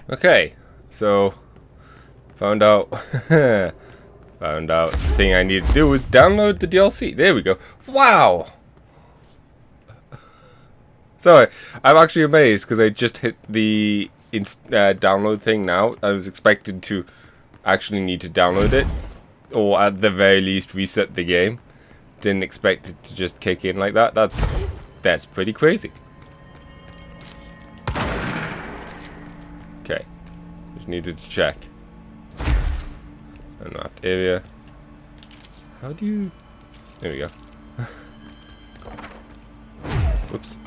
Okay, so found out found out the thing I needed to do was download the DLC. There we go. Wow. So I'm actually amazed because I just hit the download thing now. I was expected to actually need to download it, or at the very least reset the game. Didn't expect it to just kick in like that. That's pretty crazy. Okay, just needed to check. Unmapped area. How do you? There we go. Whoops.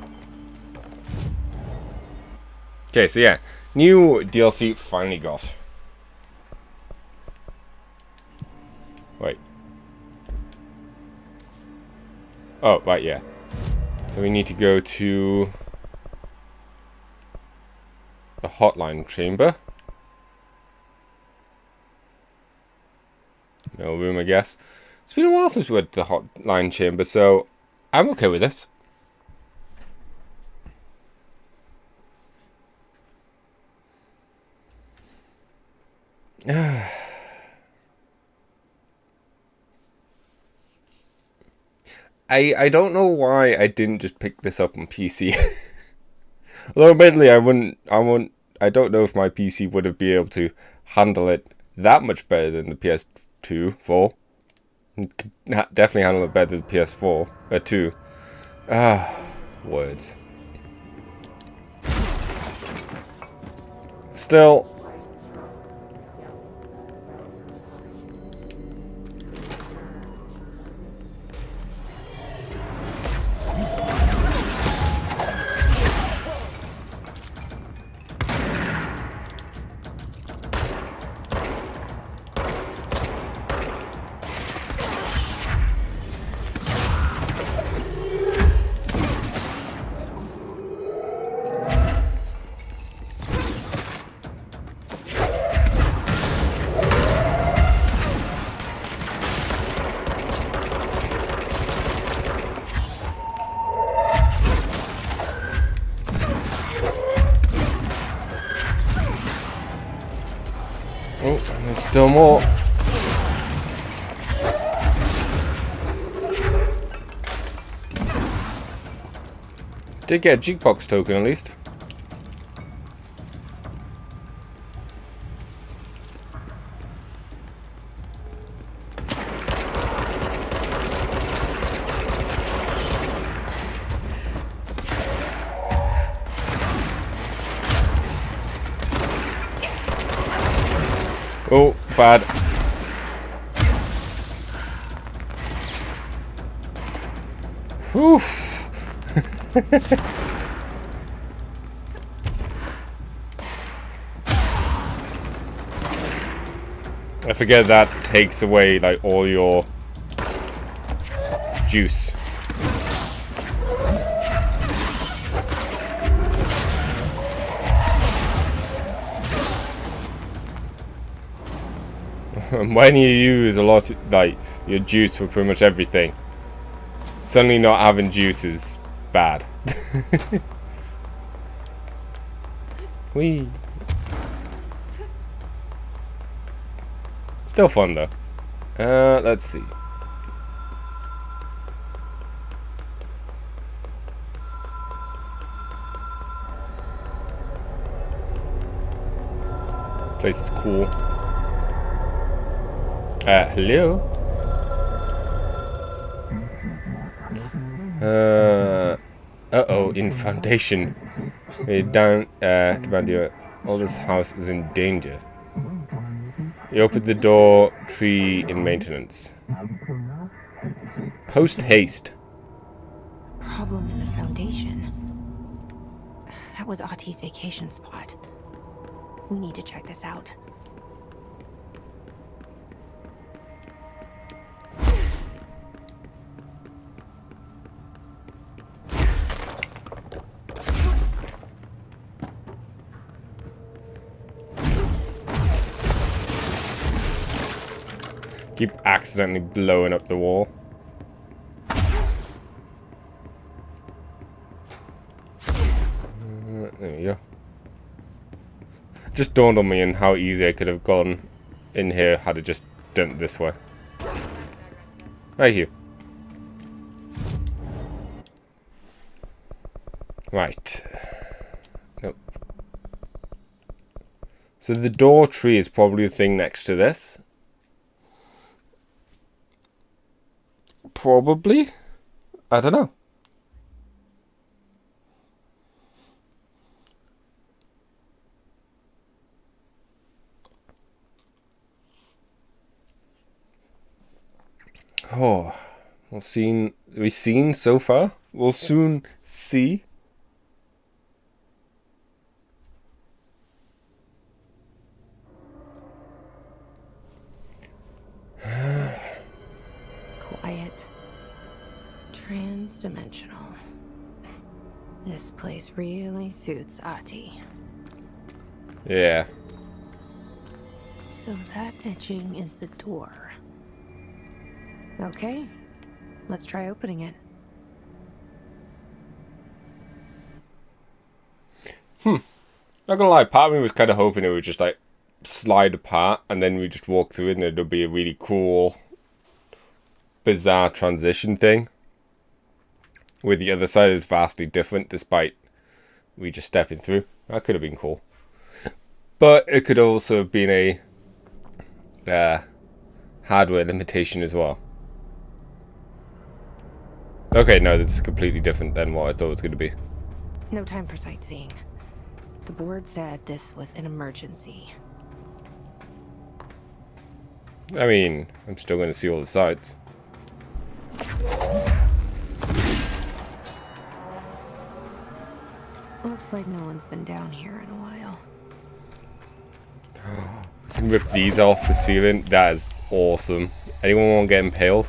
Okay, so yeah, new DLC finally got. Wait. Oh, right, yeah. So we need to go to the hotline chamber. No room, I guess. It's been a while since we went to the hotline chamber, so I'm okay with this. I don't know why I didn't just pick this up on PC. Although admittedly I don't know if my PC would have been able to handle it that much better than the PS2 4. Could definitely handle it better than the PS4 2. Words. Still, oh, there's still more. Did get a jukebox token at least. Oh, bad. Whew. I forget that takes away like all your juice. When you use a lot, like your juice for pretty much everything, suddenly not having juice is bad. Whee. Still fun though. Let's see. Place is cool. Hello? Uh-oh, in Foundation. Down, command your oldest house is in danger. You opened the door, tree in maintenance. Post haste. Problem in the Foundation. That was Auti's vacation spot. We need to check this out. Keep accidentally blowing up the wall. There we go. Just dawned on me and how easy I could have gone in here had it just done it this way. Thank you. Right. Nope. So the door tree is probably the thing next to this. Probably. I don't know. Oh, we've seen so far. We'll soon see. Quiet. Trans-dimensional. This place really suits Ahti. Yeah. So that etching is the door. Okay, let's try opening it. Not gonna lie, part of me was kind of hoping it would just like slide apart and then we just walk through it and it'll be a really cool, bizarre transition thing. Where the other side is vastly different despite we just stepping through. That could have been cool. But it could also have been a hardware limitation as well. Okay, no, this is completely different than what I thought it was going to be. No time for sightseeing. The board said this was an emergency. I mean, I'm still going to see all the sides. Looks like no one's been down here in a while. We can rip these off the ceiling. That is awesome. Anyone want to get impaled?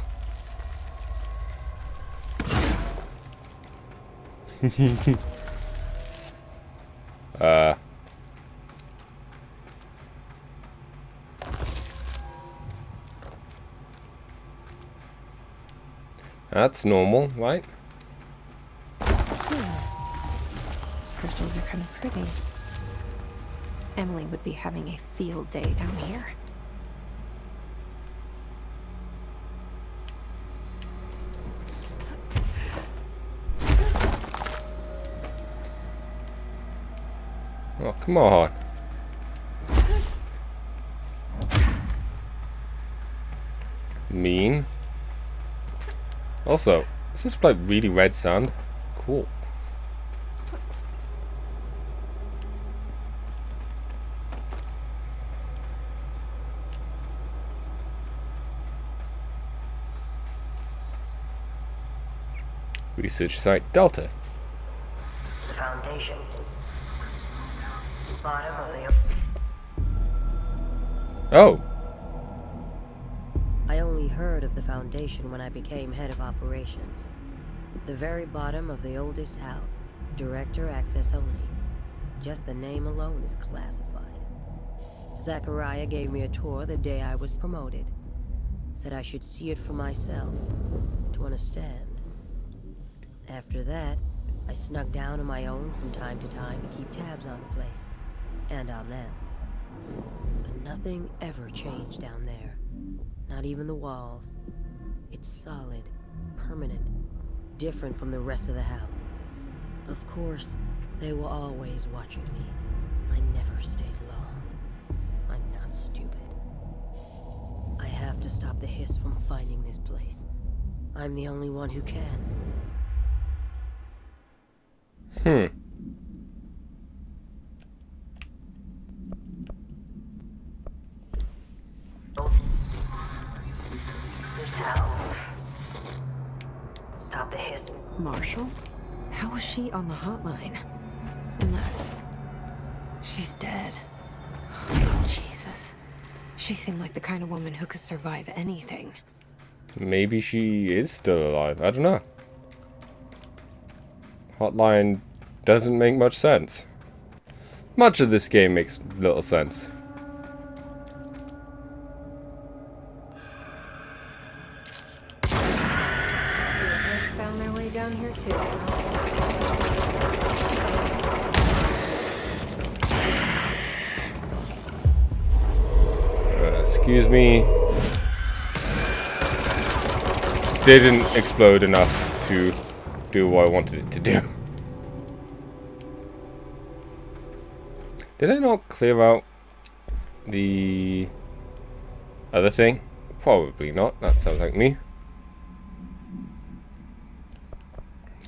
That's normal, right? These crystals are kind of pretty. Emily would be having a field day down here. Oh, come on. Mean. Also, this is like really red sand. Cool. Research site Delta. The Foundation. Bottom of the... Oh. I only heard of the Foundation when I became head of operations. The very bottom of the oldest house. Director access only. Just the name alone is classified. Zachariah gave me a tour the day I was promoted. Said I should see it for myself, to understand. After that, I snuck down on my own from time to time to keep tabs on the place. And on them. But nothing ever changed down there. Not even the walls. It's solid, permanent, different from the rest of the house. Of course, they were always watching me. I never stayed long. I'm not stupid. I have to stop the hiss from finding this place. I'm the only one who can. This how? Stop the hiss. Marshall? How was she on the hotline? Unless she's dead. Jesus. She seemed like the kind of woman who could survive anything. Maybe she is still alive. I don't know. Hotline doesn't make much sense. Much of this game makes little sense. Just found their way down here too. Excuse me. Didn't explode enough to do what I wanted it to do. Did I not clear out the other thing? Probably not. That sounds like me.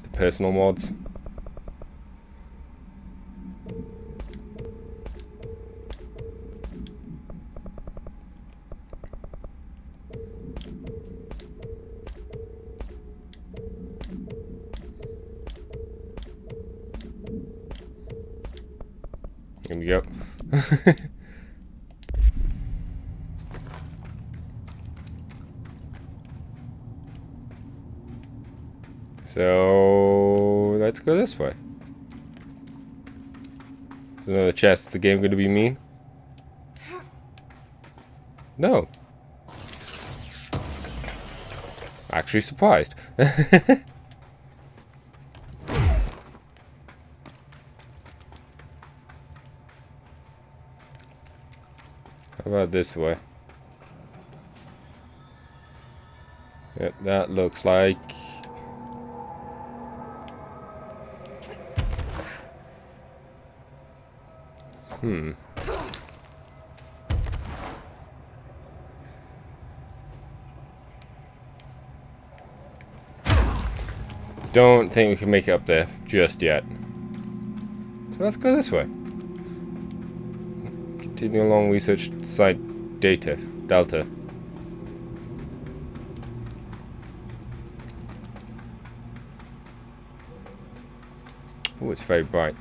The personal mods. Here we go. So let's go this way. There's another chest. Is the game going to be mean? No. Actually surprised. How about this way? Yep, that looks like... Don't think we can make it up there just yet. So let's go this way. Continue along research site Delta. Oh, it's very bright.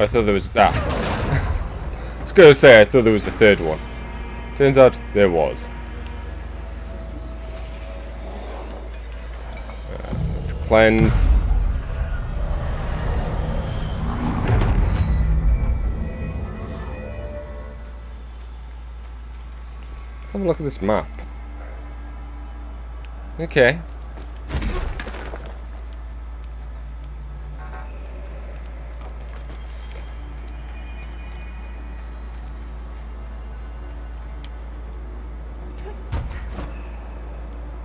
I thought there was that. I was gonna say I thought there was a third one. Turns out there was. Let's cleanse. Let's have a look at this map. Okay.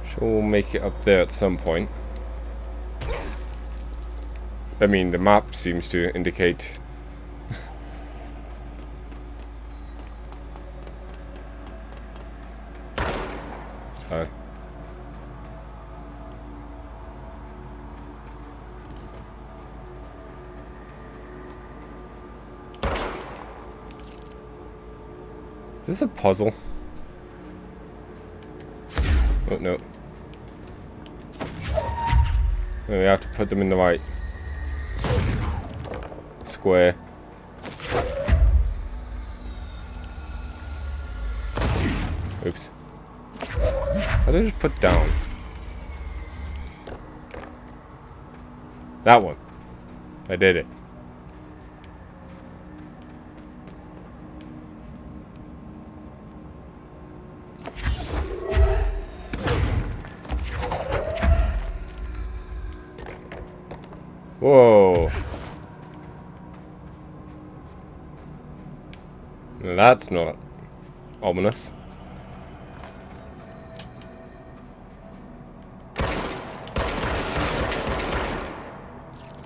Sure, we'll make it up there at some point. I mean, the map seems to indicate. So. Is this a puzzle? Oh, no. We have to put them in the right square. Oops. How did I just put down? That one. I did it. Whoa. That's not ominous. There's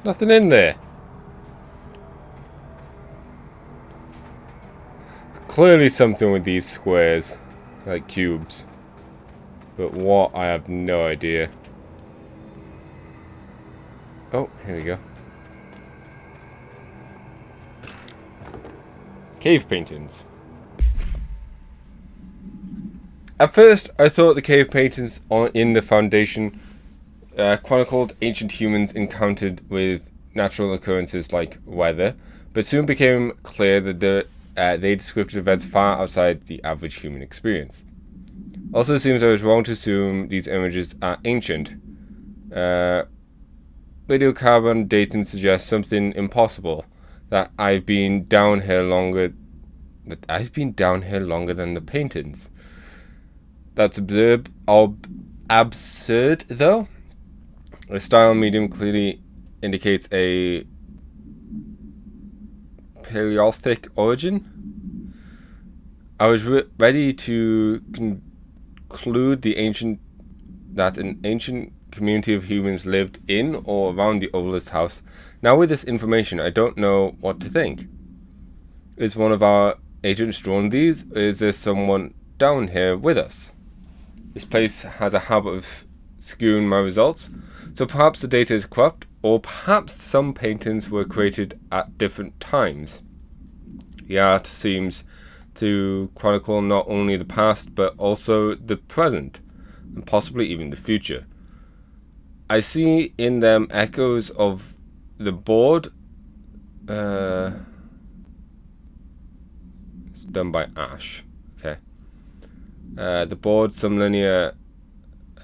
nothing in there. Clearly something with these squares, like cubes. But what, I have no idea. Oh, here we go. Cave paintings. At first, I thought the cave paintings in the Foundation chronicled ancient humans encountered with natural occurrences like weather, but soon became clear that they described events far outside the average human experience. Also, it seems I was wrong to assume these images are ancient. radiocarbon dating suggests something impossible. That I've been down here longer. That I've been down here longer than the paintings. That's absurd, though. The style medium clearly indicates a Paleolithic origin. I was ready to conclude that an ancient community of humans lived in or around the obelisk house. Now with this information, I don't know what to think. Is one of our agents drawn these, or is there someone down here with us? This place has a habit of skewing my results, so perhaps the data is corrupt, or perhaps some paintings were created at different times. The art seems to chronicle not only the past, but also the present, and possibly even the future. I see in them echoes of the board. It's done by Ash. Okay. The board, some linear,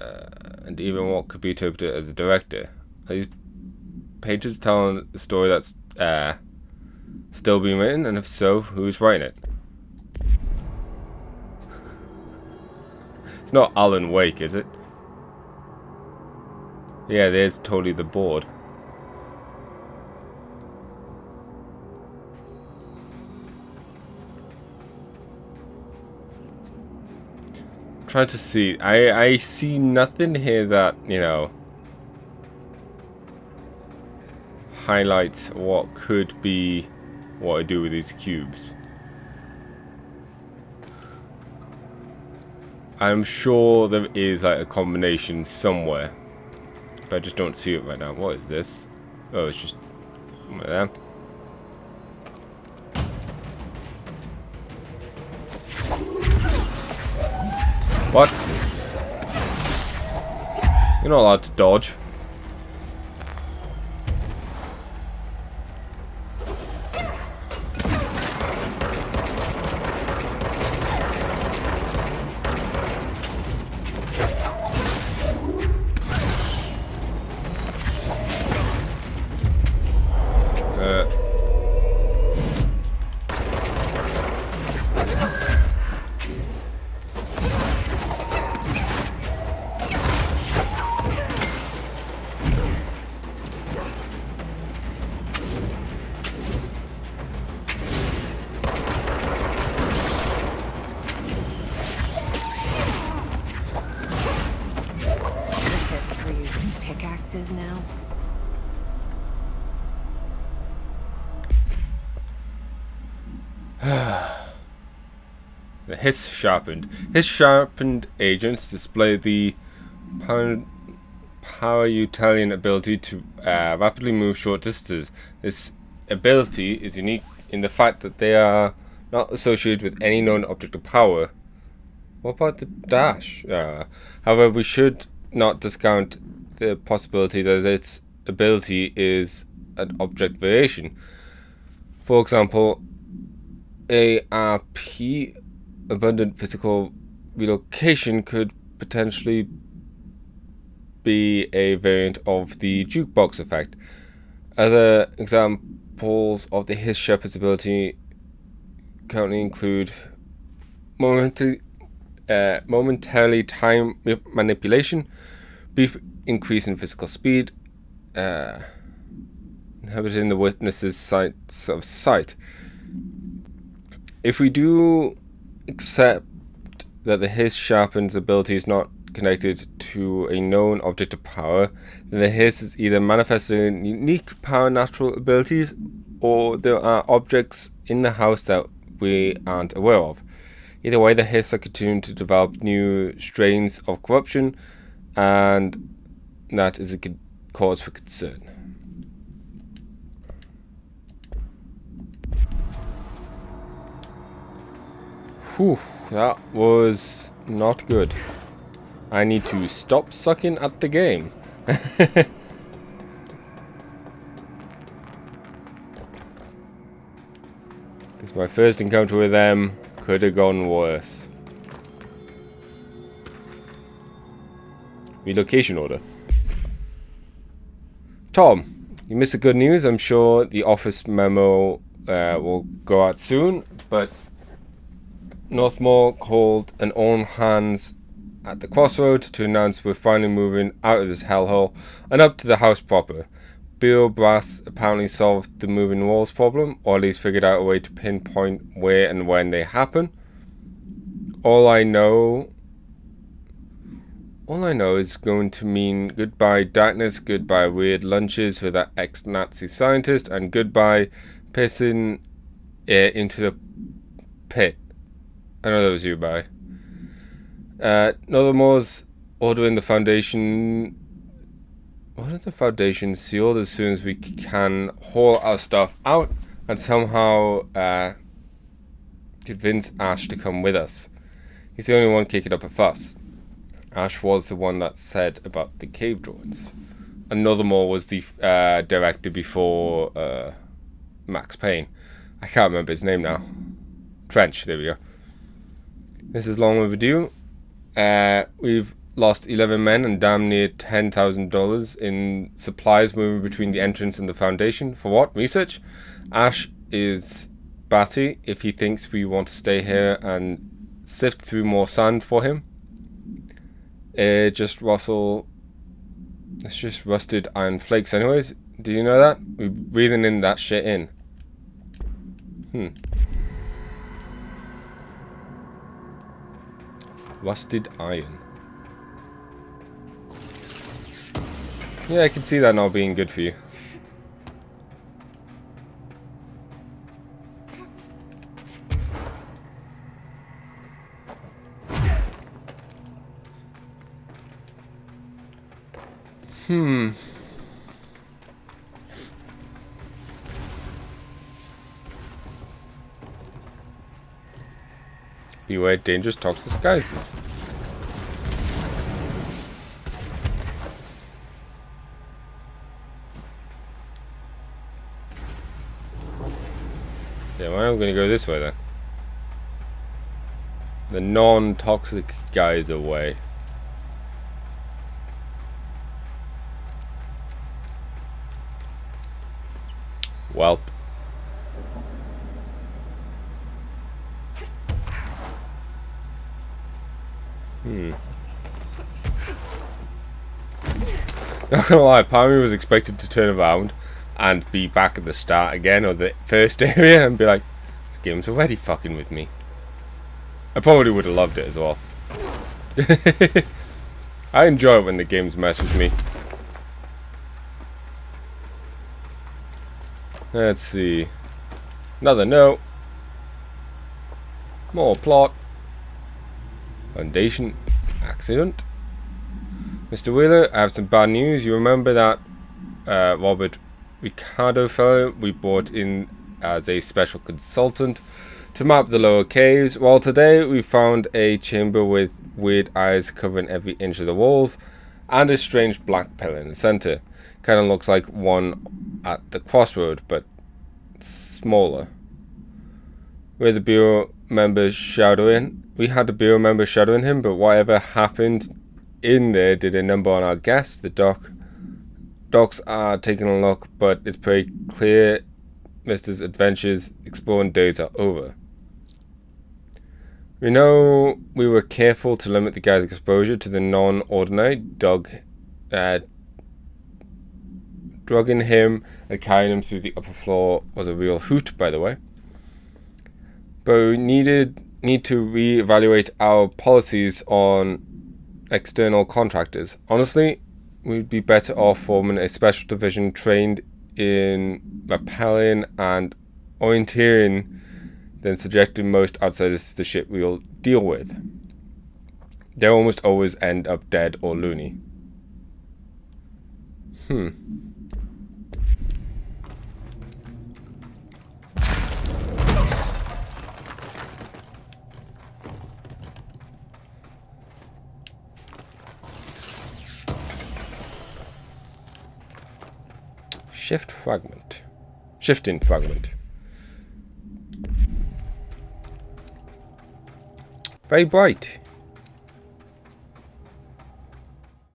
and even what could be interpreted as a director. Are these painters telling the story that's still being written, and if so, who's writing it? It's not Alan Wake, is it? Yeah, there's totally the board. Trying to see. I see nothing here that, you know, highlights what could be what I do with these cubes. I'm sure there is like a combination somewhere, but I just don't see it right now. What is this? Oh, it's just one of them. What? You're not allowed to dodge. Pickaxes now. The hiss sharpened. Hiss sharpened agents display the power utilitarian ability to rapidly move short distances. This ability is unique in the fact that they are not associated with any known object of power. What about the dash? However, we should not discount the possibility that its ability is an object variation. For example, ARP, abundant physical relocation, could potentially be a variant of the jukebox effect. Other examples of the Hiss Shepherd's ability currently include momentarily time manipulation, brief increase in physical speed, inhibiting the witness's sights of sight. If we do accept that the Hiss Sharpen's ability is not connected to a known object of power, then the Hiss is either manifesting unique power natural abilities, or there are objects in the house that we aren't aware of. Either way, the Hiss are continuing to develop new strains of corruption, and that is a good cause for concern. Whew, that was not good. I need to stop sucking at the game. Because my first encounter with them could have gone worse. Relocation order. Tom, you missed the good news. I'm sure the office memo will go out soon, but Northmore called an all-hands at the crossroads to announce we're finally moving out of this hellhole and up to the house proper. Bureau Brass apparently solved the moving walls problem, or at least figured out a way to pinpoint where and when they happen. All I know is going to mean goodbye darkness, goodbye weird lunches with that ex-Nazi scientist, and goodbye pissing into the pit. I know that was you, bye. Northmore's ordering the Foundation. Order the Foundation sealed as soon as we can haul our stuff out and somehow convince Ash to come with us. He's the only one kicking up a fuss. Ash was the one that said about the cave drawings. And Northmore was the director before Max Payne. I can't remember his name now. Trench, there we go. This is long overdue. We've lost 11 men and damn near $10,000 in supplies moving between the entrance and the Foundation. For what? Research? Ash is batty if he thinks we want to stay here and sift through more sand for him. It's just rusted iron flakes anyways. Do you know that? We're breathing in that shit in. Rusted iron. Yeah, I can see that not being good for you. Beware dangerous toxic disguises. Yeah, well, I'm gonna go this way then. The non-toxic guys away. Welp. Not gonna lie, part of me was expected to turn around and be back at the start again, or the first area, and be like, this game's already fucking with me. I probably would have loved it as well. I enjoy it when the games mess with me. Let's see. Another note. More plot. Foundation accident. Mr. Wheeler, I have some bad news. You remember that Robert Ricardo fellow we brought in as a special consultant to map the lower caves? Well, today we found a chamber with weird eyes covering every inch of the walls and a strange black pillar in the center. Kind of looks like one at the crossroad, but smaller. We had the bureau member shadowing him, but whatever happened in there did a number on our guests. The docs are taking a look, but it's pretty clear Mr.'s adventures exploring days are over. We know we were careful to limit the guy's exposure to the non-ordinary. Drugging him and carrying him through the upper floor was a real hoot, by the way. But we need to reevaluate our policies on external contractors. Honestly, we'd be better off forming a special division trained in rappelling and orienteering than subjecting most outsiders to the shit we'll deal with. They almost always end up dead or loony. Shifting fragment. Very bright.